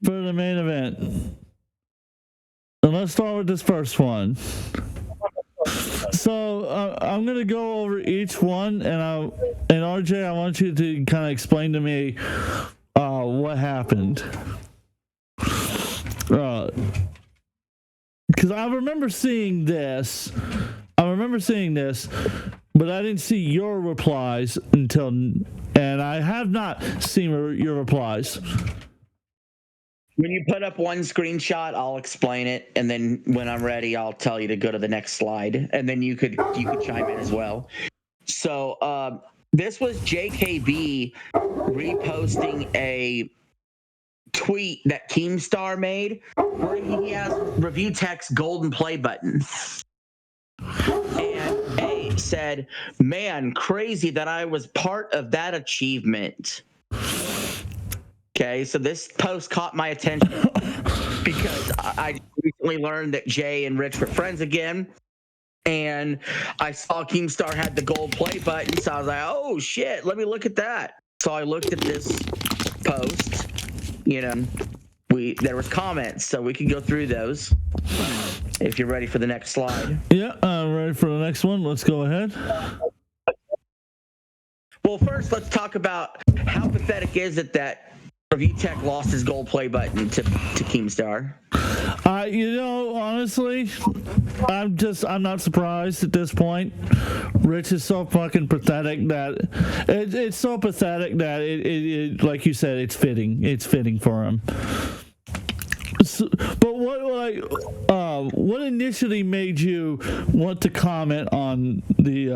for the main event. And let's start with this first one. So I'm gonna go over each one, and RJ, I want you to kind of explain to me what happened. Because I remember seeing this. But I didn't see your replies and I have not seen your replies. When you put up one screenshot, I'll explain it, and then when I'm ready, I'll tell you to go to the next slide, and then you could chime in as well. So this was JKB reposting a tweet that Keemstar made where he has review text golden play button. And A said, "Man, crazy that I was part of that achievement." Okay, so this post caught my attention because I recently learned that Jay and Rich were friends again. And I saw Keemstar had the gold play button, so I was like, oh shit, let me look at that. So I looked at this post, there was comments, so we can go through those if you're ready for the next slide. Yeah, I'm ready for the next one. Let's go ahead. Well, first, let's talk about how pathetic is it that Review Tech lost his gold play button to Keemstar. Honestly, I'm not surprised at this point. Rich is so fucking pathetic that it's so pathetic that it like you said, it's fitting. It's fitting for him. So, but what initially made you want to comment on the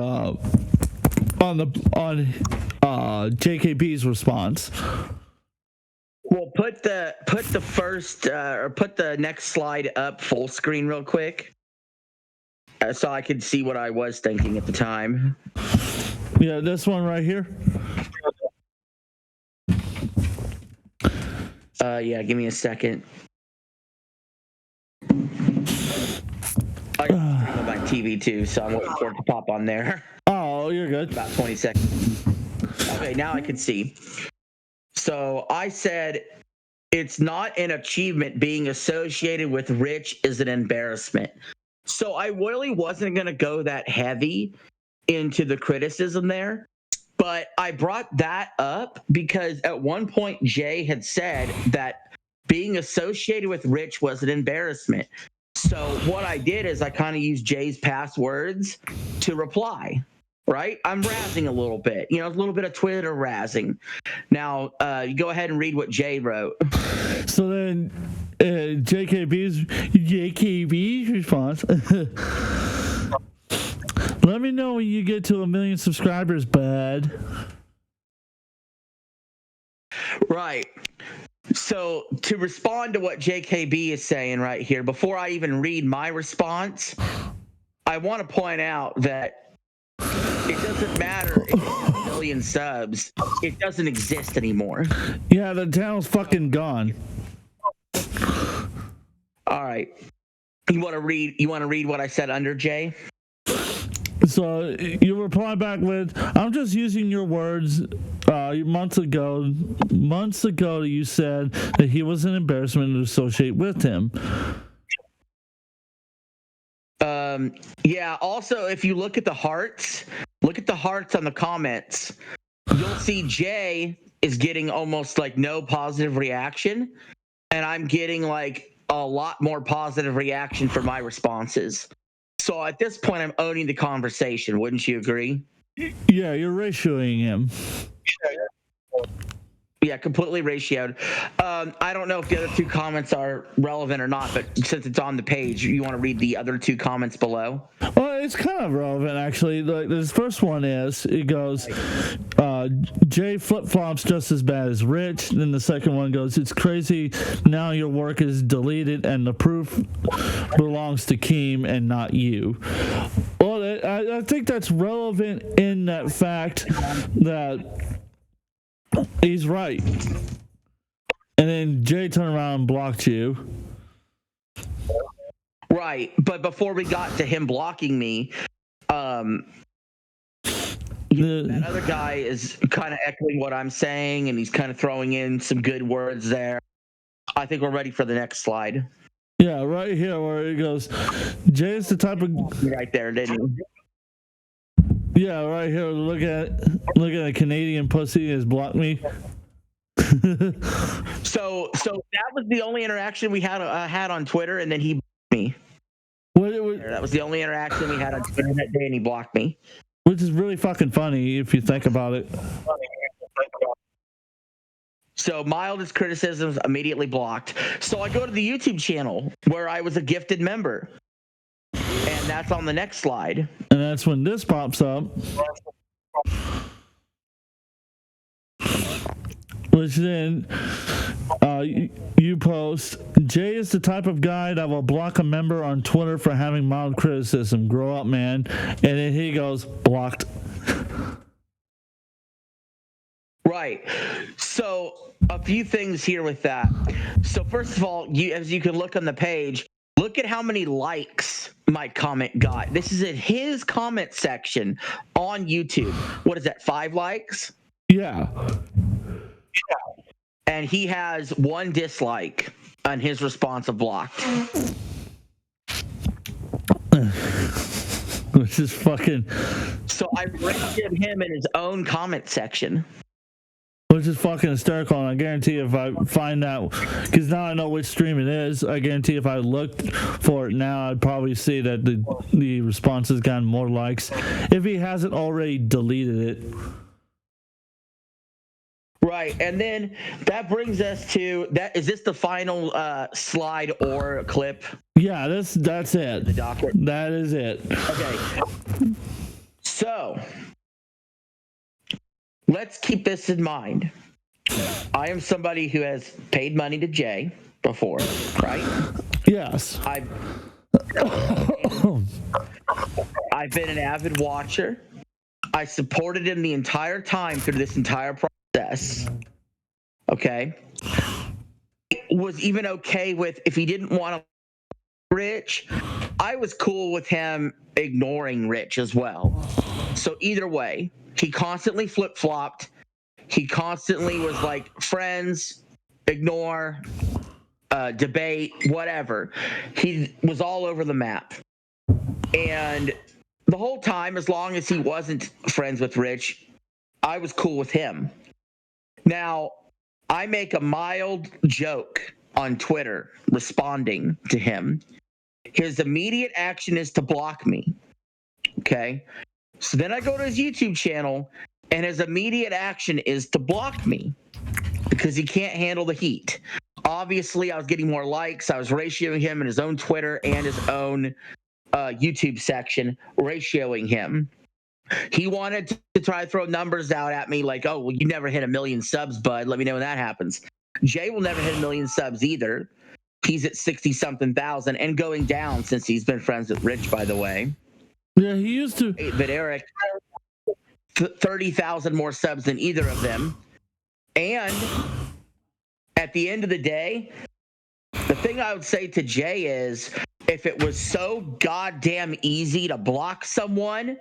JKB's response? Well, put the first or put the next slide up full screen real quick, so I could see what I was thinking at the time. Yeah, this one right here. Yeah, give me a second. I got on my TV too, so I'm waiting for it to pop on there. Oh, you're good. About 20 seconds. Okay, now I can see. So I said, it's not an achievement. Being associated with Rich is an embarrassment. So I really wasn't going to go that heavy into the criticism there. But I brought that up because at one point Jay had said that being associated with Rich was an embarrassment. So what I did is I kind of used Jay's past words to reply. Right? I'm razzing a little bit, a little bit of Twitter razzing. Now, you go ahead and read what Jay wrote. So then, JKB's response. Let me know when you get to 1 million subscribers, bud. Right. So to respond to what JKB is saying right here, before I even read my response, I want to point out that it doesn't matter if you have 1 million subs. It doesn't exist anymore. Yeah, the channel's fucking gone. All right. You want to read what I said under, Jay? So you reply back with, I'm just using your words. Months ago, you said that he was an embarrassment to associate with him. Yeah, also, if you look at the hearts on the comments, you'll see Jay is getting almost like no positive reaction, and I'm getting like a lot more positive reaction for my responses. So at this point, I'm owning the conversation. Wouldn't you agree? Yeah, you're ratioing him. Yeah, completely ratioed. I don't know if the other two comments are relevant or not, but since it's on the page, you want to read the other two comments below? Well, it's kind of relevant, actually. Like, this first one it goes, Jay flip-flops just as bad as Rich. Then the second one goes, it's crazy. Now your work is deleted and the proof belongs to Keem and not you. Well, I think that's relevant in that fact that he's right. And then Jay turned around and blocked you. Right. But before we got to him blocking me, that other guy is kind of echoing what I'm saying, and he's kind of throwing in some good words there. I think we're ready for the next slide. Yeah, right here where it goes, Jay is the type of Right there, didn't he? yeah, right here. Look at a Canadian pussy has blocked me. So that was the only interaction we had on Twitter, and then he blocked me. That was the only interaction we had on Twitter that day, and he blocked me. Which is really fucking funny if you think about it. So mildest criticisms immediately blocked. So I go to the YouTube channel where I was a gifted member, and that's on the next slide. And that's when this pops up. Which then you post, Jay is the type of guy that will block a member on Twitter for having mild criticism. Grow up, man. And then he goes, blocked. Right. So a few things here with that. So first of all, as you can look on the page, look at how many likes my comment got. This is in his comment section on YouTube. What is that, 5 likes? Yeah. And he has 1 dislike on his response of blocked. Which is fucking... So I rated him in his own comment section. Which is fucking hysterical, and I guarantee if I find out, because now I know which stream it is, I guarantee if I looked for it now, I'd probably see that the response has gotten more likes, if he hasn't already deleted it. Right, and then that brings us to that. Is this the final slide or clip? Yeah, that's it. The docket. That is it. Okay. So let's keep this in mind. I am somebody who has paid money to Jay before, right? Yes. I've been an avid watcher. I supported him the entire time through this entire process. Okay. Was even okay with if he didn't want to Rich. I was cool with him ignoring Rich as well. So either way, he constantly flip-flopped. He constantly was like friends, ignore, debate, whatever. He was all over the map. And the whole time, as long as he wasn't friends with Rich, I was cool with him. Now, I make a mild joke on Twitter responding to him. His immediate action is to block me. Okay? So then I go to his YouTube channel, and his immediate action is to block me because he can't handle the heat. Obviously, I was getting more likes. I was ratioing him in his own Twitter and his own YouTube section, ratioing him. He wanted to try to throw numbers out at me like, oh, well, you never hit 1 million subs, bud. Let me know when that happens. Jay will never hit 1 million subs either. He's at 60-something thousand and going down since he's been friends with Rich, by the way. Yeah, he used to. But Eric, 30,000 more subs than either of them. And at the end of the day, the thing I would say to Jay is, if it was so goddamn easy to block someone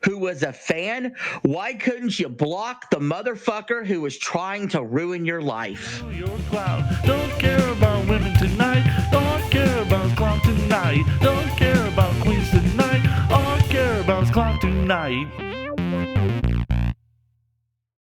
who was a fan, why couldn't you block the motherfucker who was trying to ruin your life? Your clown. Don't care about women tonight. Don't care about clown tonight. Don't care about queens tonight. All I care about is clown tonight.